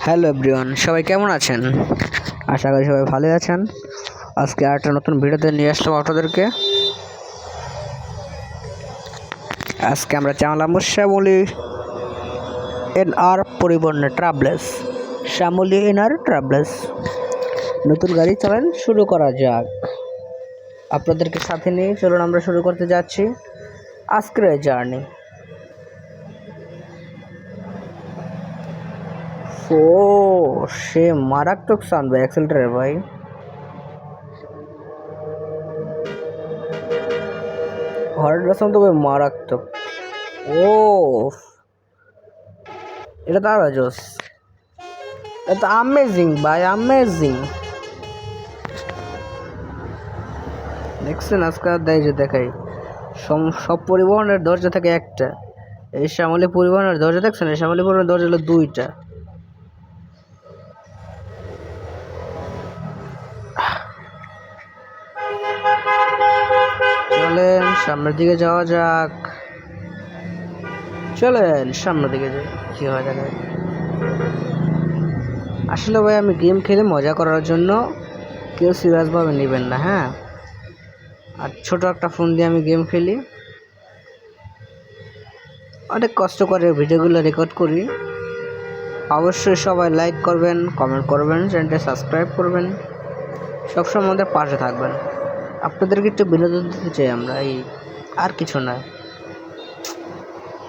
Hello everyone, সবাই কেমন আছেন? আশা করি সবাই ভালো আছেন। আজকে আরেকটা নতুন ভিডিওতে নিয়ে আসলাম আপনাদেরকে। আজকে আমরা চালাম শ্যামলী এনআর পরিবহনের ট্রাভেলস। শ্যামলী এনআর ট্রাভেলস নতুন গাড়ি চালান, শুরু করা যাক। আপনাদেরকে সাথে নিয়ে চলুন আমরা শুরু করতে যাচ্ছি আজকের জার্নি। ও সে মারাত্মক সাউন্ড ভাই, অ্যাক্সেলেটর ভাই। হর্নের সাউন্ড তো ভাই মারাত্মক। ও এটা তো আরো জোস, এটা আমেজিং ভাই, আমেজিং। দেখছেন আজকাল দেয় যে দেখাই সব পরিবহনের দরজা থাকে একটা, এই শ্যামলী পরিবহনের দরজা দেখছেন? এই শ্যামলী পরিবহনের দরজা হলো দুইটা। চলেন সামনের দিকে যাওয়া যাক, চলেন সামনের দিকে যাই, কি হয় দেখা। আসলে ভাই আমি গেম খেলে মজা করার জন্য, কেউ সিরিয়াসভাবে নেবেন না, হ্যাঁ। আর ছোট একটা ফোন দিয়ে আমি গেম খেলি, অনেক কষ্ট করে ভিডিওগুলো রেকর্ড করি। অবশ্যই সবাই লাইক করবেন, কমেন্ট করবেন, চ্যানেলটা সাবস্ক্রাইব করবেন, সবসময় আমাদের পাশে থাকবেন। আপনাদেরকে একটু বিনোদন দিতে চাই আমরা, এই আর কিছু না।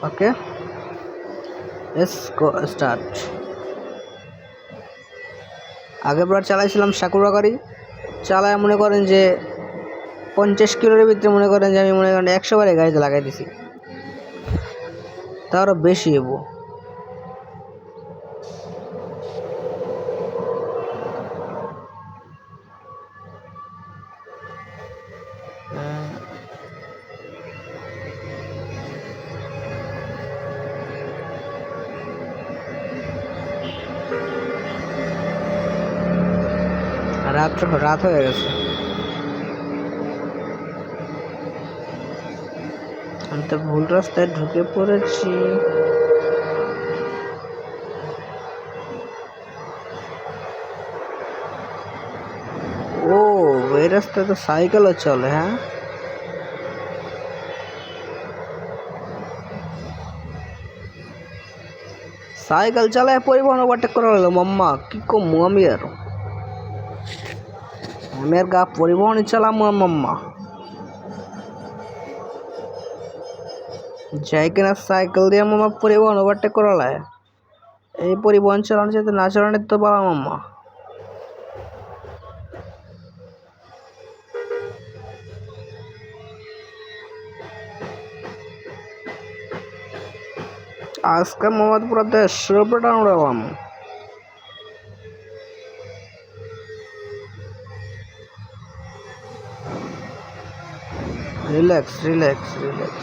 ওকে, লেটস গো স্টার্ট। আগেরবার চালাইছিলাম সাকুরা গাড়ি, চালায় মনে করেন যে 50 কিলোর ভিতরে, মনে করেন যে আমি মনে করেন 100 বারে গাড়িতে লাগাই দিছি, তারও বেশি হবো। রাত হয়ে গেছে, আমি তো ভুল রাস্তায় ঢুকে পড়েছি। ও এই রাস্তায় তো সাইকেলও চলে, হ্যাঁ। সাইকেল চালায় পরিবহন ওভারটেক করা হলো মাম্মা, কি কমু আমি আর গা পরিবহনই চালাম মাম্মা। যাই কিনা সাইকেল দিয়ে মামা পরিবহন ওভারটেক করা লাগে, এই পরিবহন চালানো যেতে না চালানোর তো বলা মাম্মা। আজকে মোহাম্মদ পুরো দেশ রূপটা উড়ালাম। Relax relax relax.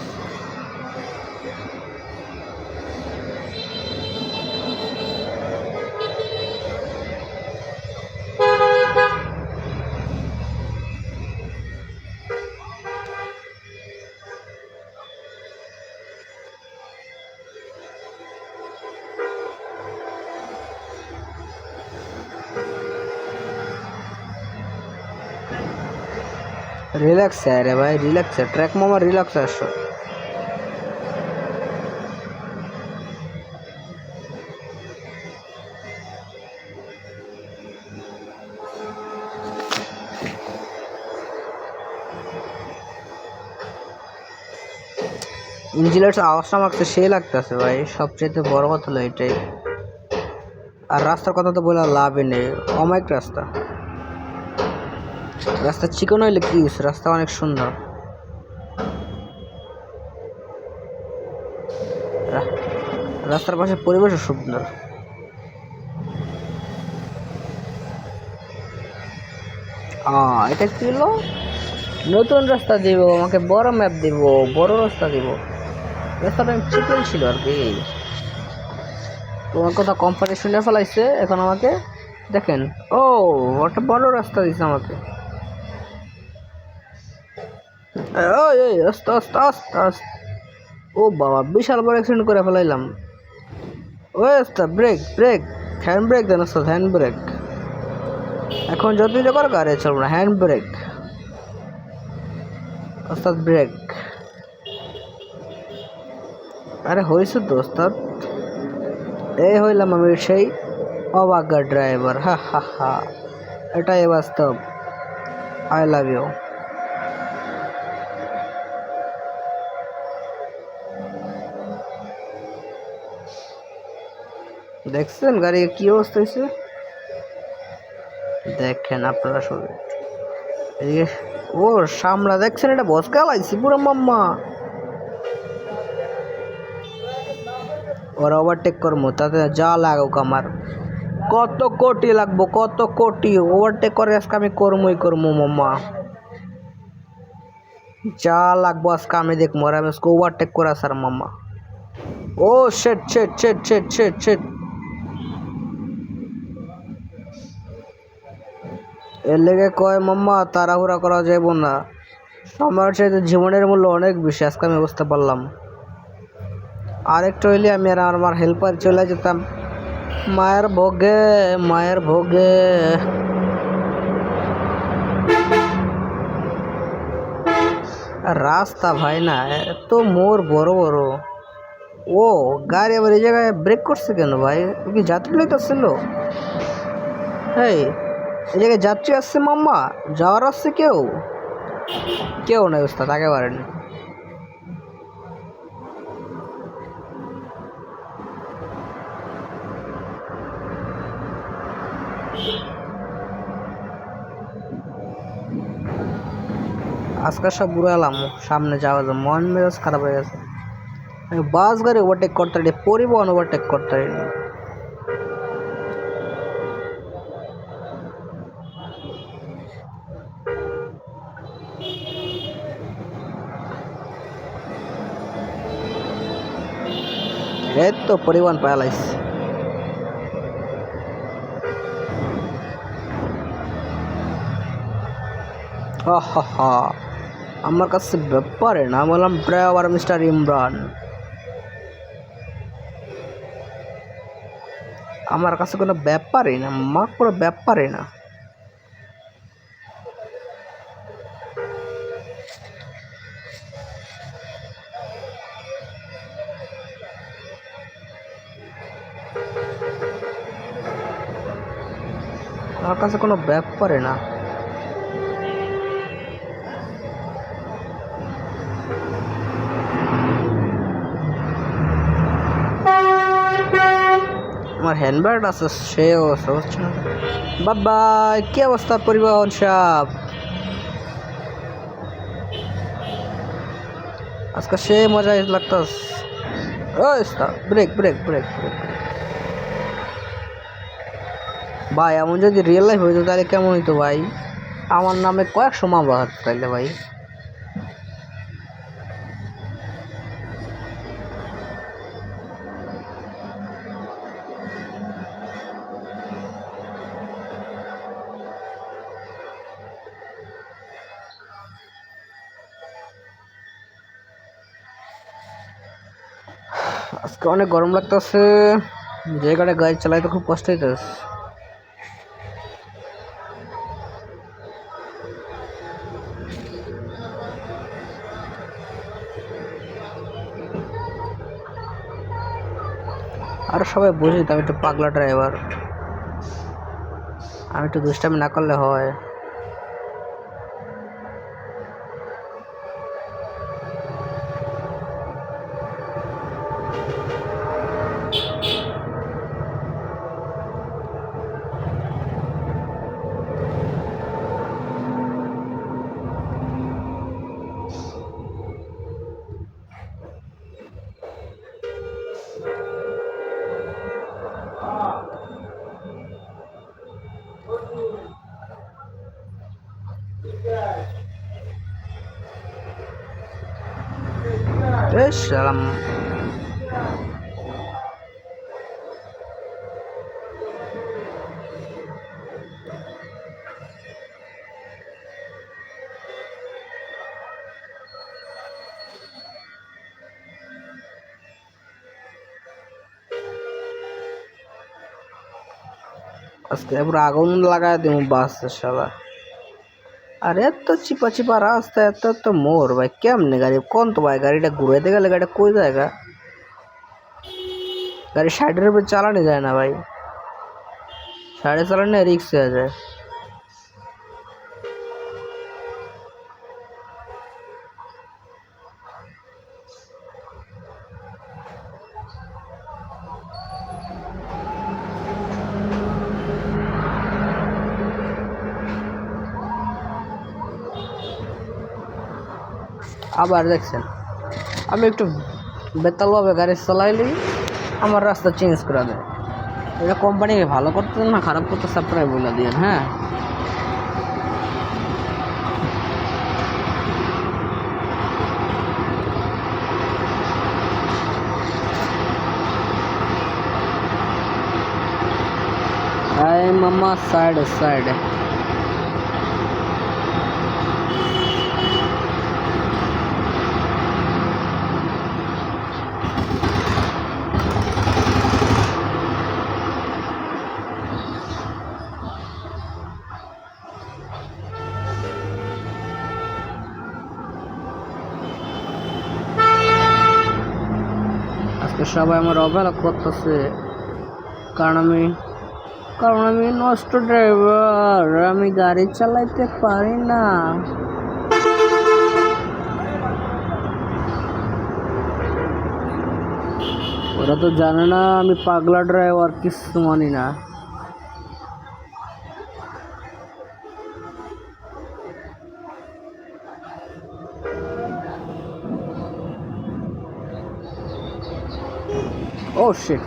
রিল্যাক্স রে ভাই, রিল্যাক্স ট্র্যাক মামা, রিল্যাক্স আসো। ইঞ্জিনের আওয়াজটা আমার কাছে সেই লাগতেছে ভাই, সবচেয়ে বড় কথা হলো এটাই। আর রাস্তার কথা তো বলে লাভই নেই, অমায়িক রাস্তা। রাস্তা চিকন হইলে কি, রাস্তা অনেক সুন্দর। রাস্তার পাশে পরিবেশও সুন্দর। এটা কি হলো? নতুন রাস্তা দিব আমাকে, বড় ম্যাপ দিব, বড় রাস্তা দিব। রাস্তাটা চিকন ছিল আর কি। তোমার কথা কোম্পানি শুনে ফেলাইছে, এখন আমাকে দেখেন। ও একটা বড় রাস্তা দিছে আমাকে। আস্তে আস্তে আস্তে আস্তে। ও বাবা, বিশাল বড় অ্যাক্সিডেন্ট করে ফেলাইলাম। ওই রাস্তা, ব্রেক ব্রেক। হ্যান্ড ব্রেক দেন ওস্তাদ, হ্যান্ড ব্রেক। এখন যতই যখন গাড়ি চলবো না, হ্যান্ড ব্রেক ওস্তাদ, ব্রেক। আরে হয়েছে তো ওস্তাদ, এই হইলাম আমি সেই অবাগা ড্রাইভার, হা হা হা। এটাই বাস্তব। I love you. দেখছেন গাড়ির কি অবস্থা হয়েছে? দেখেন আপনারা শুধু এদিকে, ও সামলা দেখছেন, এটা বস কালাইছি পুরো মাম্মা। ওরা ওভারটেক করবো, তাতে যা লাগুক আমার, কত কোটি লাগবো, কত কোটি ওভারটেক করে আজকে আমি করবো মাম্মা। যা লাগবো আজকে আমি দেখবো, আর আমি আজকে ওভারটেক করে আসার মাম্মা। ও শেট শেট শেট শেট শেট শেট। এর লেগে কয় মাম্মা তাড়াহুড়া করা যাইব না, সময়ের চাইতে জীবনের মূল্য অনেক বেশি, আজকে আমি বুঝতে পারলাম। আরেকটু হইলে আমি আর আমার হেল্পার চলে যেতাম মায়ের ভোগে, মায়ের ভোগে। রাস্তা ভাই না, এত মোড় বড় বড়। ও গাড়ি আবার এই জায়গায় ব্রেক করছে কেন ভাই? কি যাত্রী লইতেছিল? হ্যাঁ, এই জায়গায় যাত্রী আসছে মাম্মা, যাওয়ার আসছে কেউ? কেউ নাই ওস্তাদ, একেবারে নেই। আজকাল সব বুড়ো এলাম, সামনে যাওয়া যায়, মন মেজাজ খারাপ হয়ে গেছে। আমি বাস গাড়ি ওভারটেক করতে পারি, পরিবহন ওভারটেক করতে পারি। এই তো পরিবহন পালাইস। হা, আমার কাছে ব্যাপারে না, বললাম ড্রাইভার মিস্টার ইমরান, আমার কাছে কোনো ব্যাপারই না মা, কোনো ব্যাপারই না। আমার কাছে কোনো ব্যাপারই না। আমার হ্যান্ডব্যাগ আছে, সে অবস্থা হচ্ছে না। বাবা কি অবস্থা পরিবহন সাহেব, আজকে সে মজা লাগতাস। ওই ব্রেক ব্রেক ব্রেক ব্রেক। ভাই এমন যদি রিয়েল লাইফ হইতো তাহলে কেমন হইতো ভাই? আমার নামে কয়েকশো মামলা হতো তাইলে ভাই। আজকে অনেক গরম লাগতেছে, যে গাড়ি গাড়ি চালাইতে খুব কষ্ট হইতেছে। আর সবাই বুঝি তো আমি একটু পাগলা ড্রাইভার, আমি একটু দুষ্টামি না করলে হয়। সালাম। আজকে পুরো আগুন লাগায় দিব বাসে শালা। আর এত চিপা চিপা রাস্তা, এত এত মোর ভাই, কেমনে গাড়ি কোন তো ভাই, গাড়িটা ঘুরাইতে গেলে গাড়িটা কই জায়গা, গাড়ি সাইডের উপর চালানো যায় না ভাই, সাইডে চালানো রিক্স হয়ে যায়। আবার দেখছেন আমি একটু বেতালভাবে গাড়ি চালাইলেই আমার রাস্তা চেঞ্জ করে দেয়। এটা কোম্পানি ভালো করতে না খারাপ করতে আপনারাই বলে দিন। হ্যাঁ, আয় মামা সাইড সাইড। আজকে সবাই আমার অবহেলা করতেছে, কারণ আমি নষ্ট ড্রাইভার, আমি গাড়ি চালাইতে পারি না। ওরা তো জানে না আমি পাগলা ড্রাইভার, কিছু মানি না। Oh shit.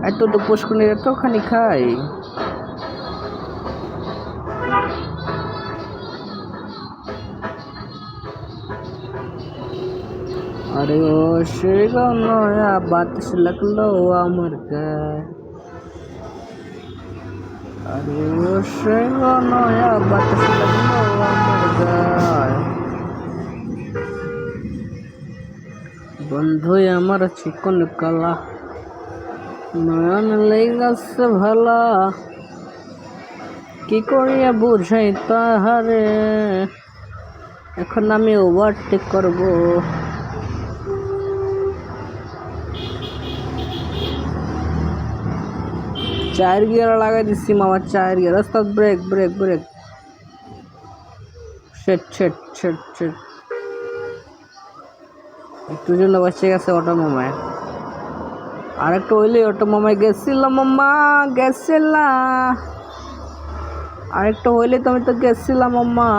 এত তো পুষ্কুনি এতখানি খাই। अरे ओ श्री नया बात लगलो আমার গায়ে। अरे ओ श्री नया बात लगलो আমার গায়ে। বন্ধু আমার চিকন কালা নয়ন লেগেছে ভালা, কি করিয়া বুঝাই তাহারে, এখন আমি ওভারটেক করব। চার গিয়ার লাগাই দিচ্ছি মামা, চার গিয়ার। রাস্তা ব্রেক ব্রেক ব্রেক। শেট শেট শেট শেট। একটু জন্য বাঁচে গেছে অটো মামায়। আর একটু হইলে অটো মামায় গেছিল মামা, গেছিলাম। আর একটু হইলে তুমি তো গেছিলাম মামা।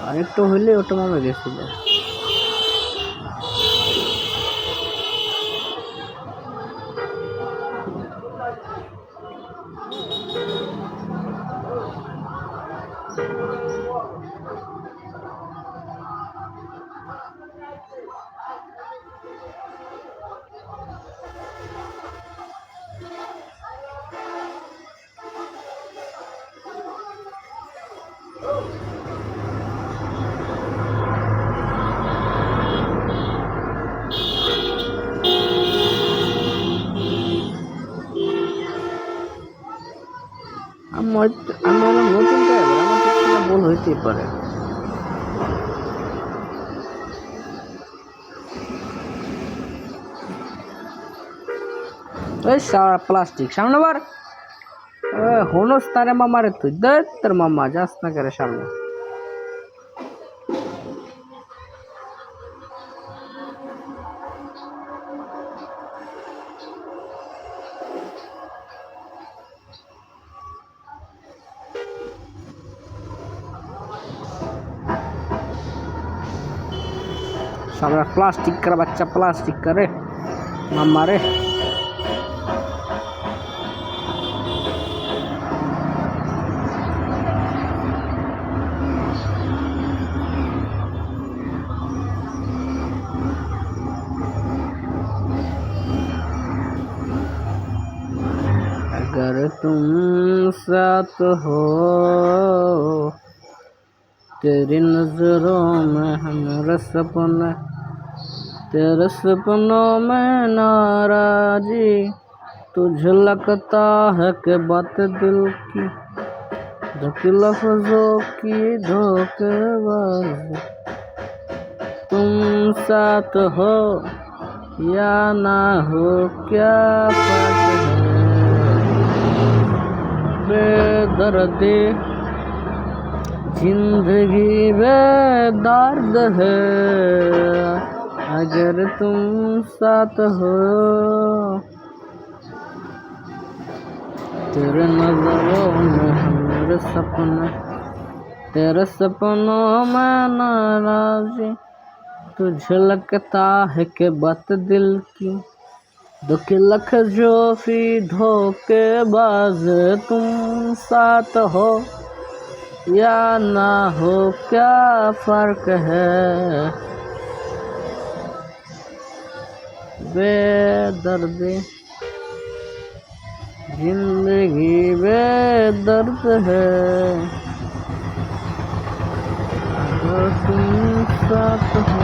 আর একটু হইলে অটো মামা গেছিল। আমার নতুন ড্রাইভার, আমার তো ভুল হইতেই পারে। ওই সারা প্লাস্টিক সামনে বার হনস তারে মামারে, তুই দেখ তোর মামা যাস না করে সামনে। साला प्लास्टिक का बच्चा प्लास्टिक करे मामा रे। अगर तुम साथ हो तेरी नजरों में हमारा सपना, तेरे सपनों में नाराजी, तुझे लगता है कि बात दिल की धोखे लफ्जों की धोखेबाजी। तुम साथ हो या ना हो क्या फर्क है, बेदर्दी जिंदगी बेदर्द है। अगर तुम साथ हो तेरे नजरों में हमारे सपने, तेरे सपनों में नाराजी, तुझे लगता है कि बात दिल की दुखी लख जो फी धोखेबाज। तुम साथ हो या ना हो क्या फर्क है, बेदर्दी जिंदगी बेदर्द है। अगर तुम साथ हो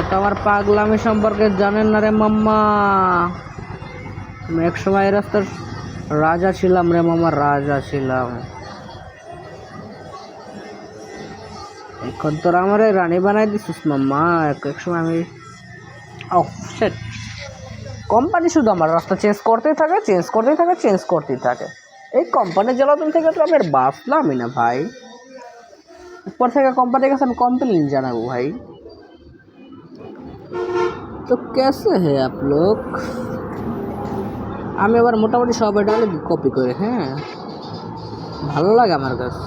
তো আমার পাগলামি সম্পর্কে জানেন না রে মাম্মা। আমি এক সময় রাস্তার রাজা ছিলাম রে মামা, রাজা ছিলাম। এখন তোরা আমার রানী বানাই দিছিস মাম্মা। এক সময় আমি কোম্পানি শুধু আমার রাস্তা চেঞ্জ করতেই থাকে, চেঞ্জ করতেই থাকে, চেঞ্জ করতেই থাকে। এই কোম্পানির জ্বালাতন থেকে তো আমি আর বাঁচলামই না ভাই। উপর থেকে কোম্পানির কাছে আমি কমপ্লেন জানাবো ভাই। तो कैसे है आप लोग? আমি আবার মোটামুটি সবাই ডালে কপি করে, হ্যাঁ ভালো লাগে আমার কাছে।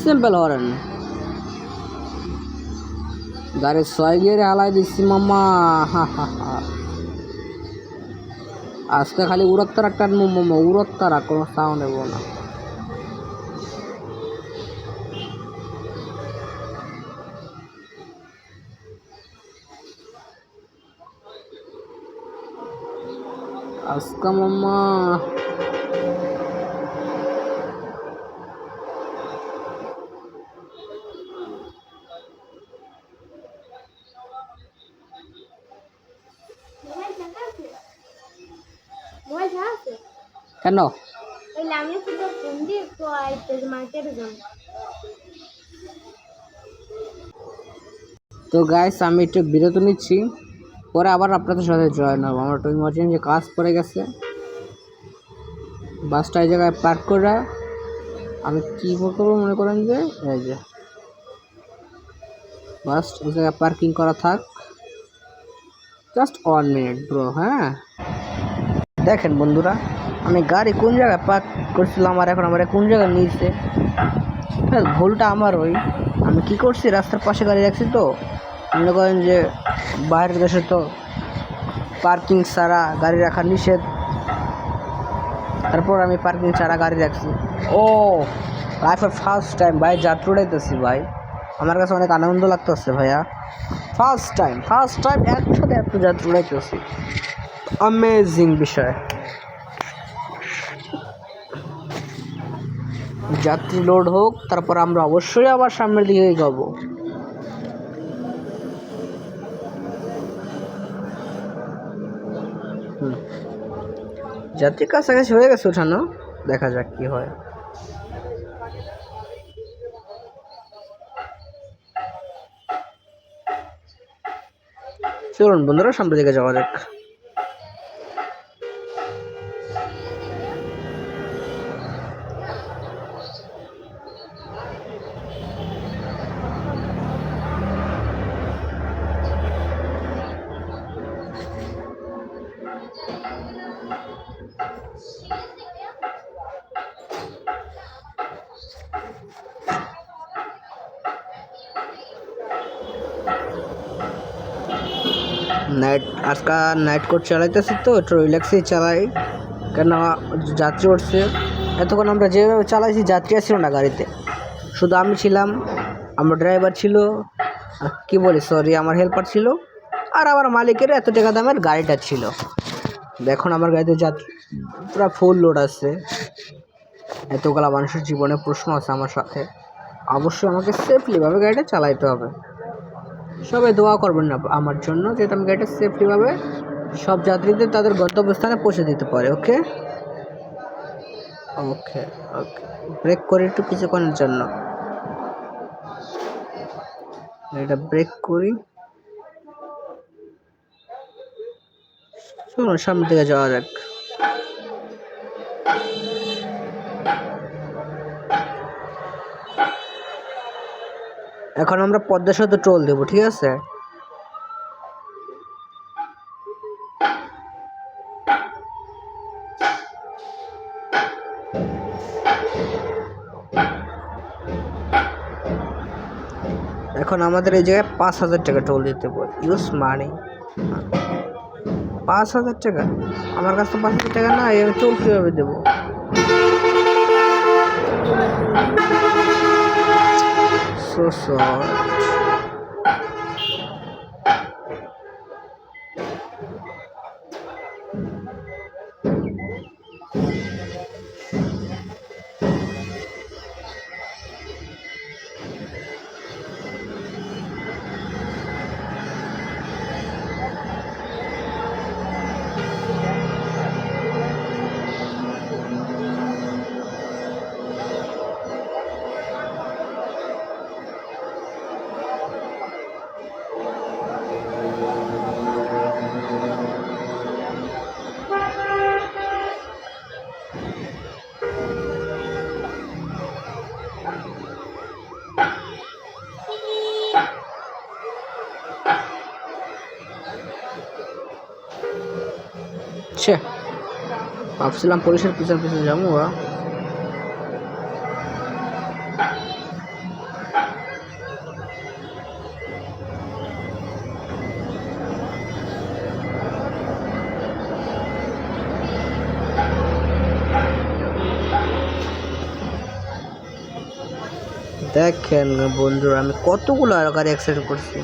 সিম্পল হরেন গাড়ি 6 গিয়ারে হালাই দিচ্ছি মাম্মা। আজকে খালি উড়ত্তারা টানবো মাম্মা, উড়ত্তারা, কোনো সাউন্ড নেবো না। আজকা মাম্মা কেন? তো গাইস আমি একটু বিরতি নিচ্ছি, পরে আবার আপনাদের সাথে জয়েন হবো। আমার একটু ইমার্জেন্সি কাজ পড়ে গেছে, বাসটা এই জায়গায় পার্ক করে আমি কী করবো মনে করেন যে এই যে বাস এই জায়গায় পার্কিং করা থাক, জাস্ট 1 মিনিট ব্রো। হ্যাঁ দেখেন বন্ধুরা, আমি গাড়ি কোন জায়গায় পার্ক করছিলাম আর এখন আমার কোন জায়গায় নিয়েছে। হ্যাঁ ভুলটা আমার, ওই আমি কি করছি রাস্তার পাশে গাড়ি রাখছি, তো মনে করেন যে বাইরের দেশে তো পার্কিং ছাড়া গাড়ি রাখা নিষেধ। তারপর আমি পার্কিং ছাড়া গাড়ি রাখছি। ও লাইফের ফার্স্ট টাইম ভাই যাত্রা উড়াইতেছি ভাই, আমার কাছে অনেক আনন্দ লাগতেছে ভাইয়া। ফার্স্ট টাইম একসাথে এত যাত্রা উড়াইতেছি, অ্যামেজিং বিষয়। যাত্রী লোড হোক, তারপর আমরা অবশ্যই আবার সামনের দিকে এগোবো। যাত্রী কাছাকাছি হয়ে গেছে ওঠানো, দেখা যাক কি হয়। চলুন বন্ধুরা সামনের দিকে যাওয়া যাক। নাইট আজকাল নাইট কোড চালাইতেছি তো একটু রিল্যাক্সেই চালাই, কেন যাত্রী উঠছে। এতক্ষণ আমরা যেভাবে চালাইছি যাত্রী আসছিল না গাড়িতে, শুধু আমি ছিলাম, আমার ড্রাইভার ছিল, কি বলি সরি আমার হেল্পার ছিল, আর আমার মালিকের এত টাকা দামের গাড়িটা ছিল। এখন আমার গাড়িতে যাত্রী পুরো ফুল লোড আছে। এতগুলা মানুষের জীবনে প্রশ্ন আছে আমার সাথে, অবশ্যই আমাকে সেফলিভাবে গাড়িটা চালাইতে হবে। সবাই দোয়া করবেন না আমার জন্য, যাতে আমি গাড়িটা সেফলিভাবে সব যাত্রীদের তাদের গন্তব্যস্থানে পৌঁছে দিতে পারে। ওকে ওকে ওকে, ব্রেক করি একটু কিছুক্ষণের জন্য, এটা ব্রেক করি। চলুন সামনের দিকে যাওয়া যাক। এখন আমরা পদ্মা সেতু টোল দেবো, ঠিক আছে? এখন আমাদের এই জায়গায় 5,000 টাকা টোল দিতে হবে, ইউজ মানি। 5,000 টাকা? আমার কাছে তো 5,000 টাকা না, আমি টোল কীভাবে দেবো? So sorry. ভাবছিলাম পুলিশের পিছন পিছন যাবো। দেখেন বন্ধুরা, আমি কতগুলো গাড়ি অ্যাক্সিডেন্ট করছি।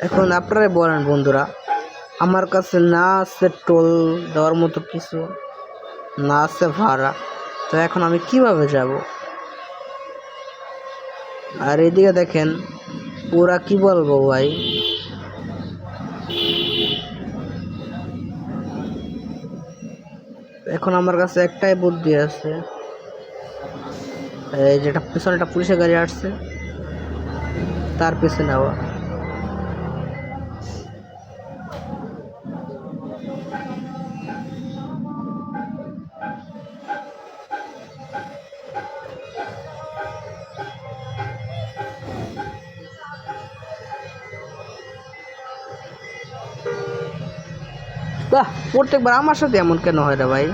এখন আপনারাই বলেন বন্ধুরা, আমার কাছে না আছে টোল দেওয়ার মতো কিছু, না আছে ভাড়া, তো এখন আমি কিভাবে যাব? আর এদিকে দেখেন পুরা, কি বলবো ভাই, এখন আমার কাছে একটাই বুদ্ধি আছে, এই যেটা পিছনে একটা পুলিশের গাড়ি আসছে তার পিছনে নেওয়া। বাহ, প্রত্যেকবার আমার সাথে এমন কেন হয় রে ভাই?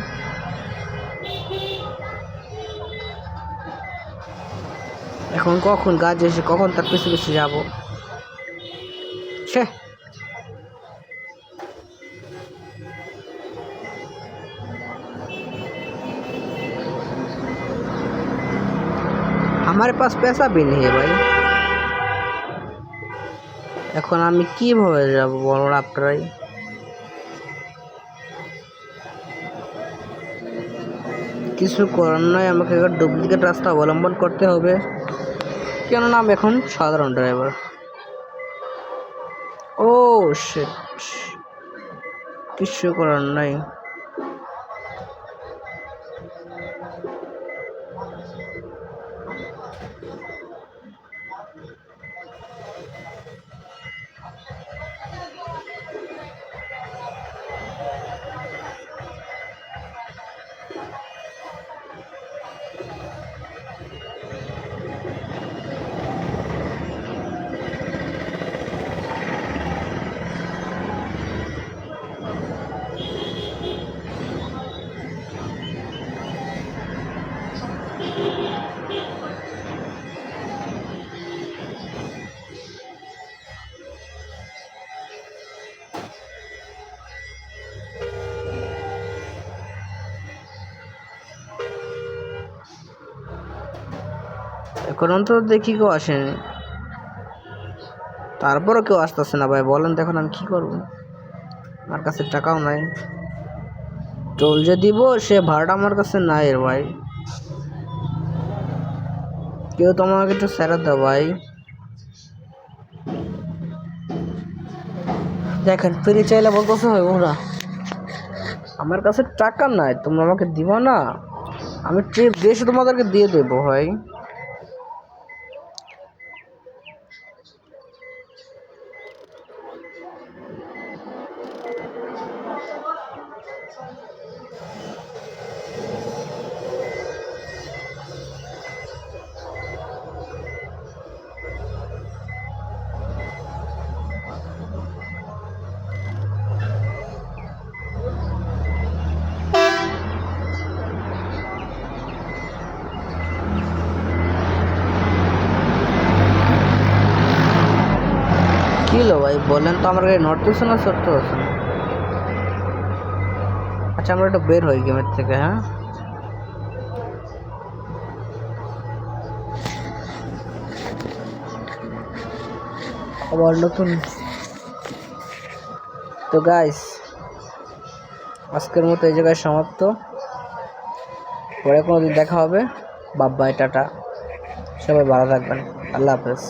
এখন কখন গাছ এসে কখন তার পিছু পিছু যাবো? हमारे पास पैसा भी नहीं है भाई। এখন আমি কিভাবে যাব বলুন আপনারাই? কিছু করার নয়, আমাকে একটা ডুপ্লিকেট রাস্তা অবলম্বন করতে হবে, কেননা আমি এখন সাধারণ ড্রাইভার। ও শিট, কিছু করার নাই। এখন তো দেখি কেউ আসেনি, তারপরও কেউ আসতেছে না ভাই। বলেন তো এখন আমি কী করবো? আমার কাছে টাকাও নাই, টোল যে দিব সে ভাড়াটা আমার কাছে নাই রে ভাই। কেউ তো আমাকে একটু স্যারাত দাও ভাই। দেখেন ফ্রি চাইলে বলতেছে হয় ওরা, আমার কাছে টাকা নাই, তোমরা আমাকে দিবা না, আমি ট্রিপ দিয়ে তোমাদেরকে দিয়ে দেবো ভাই। কি হলো ভাই বলেন তো, আমার গাড়ি নট তুলছে না সত্য আছে? আচ্ছা আমরা একটু বের হই গেমের থেকে। হ্যাঁ আবার নতুন। তো গাইস আজকের মতো এই জায়গায় সমাপ্ত, পরে কোনো দিন দেখা হবে। বাই বাই, টাটা, সবাই ভালো থাকবেন, আল্লাহ হাফেজ।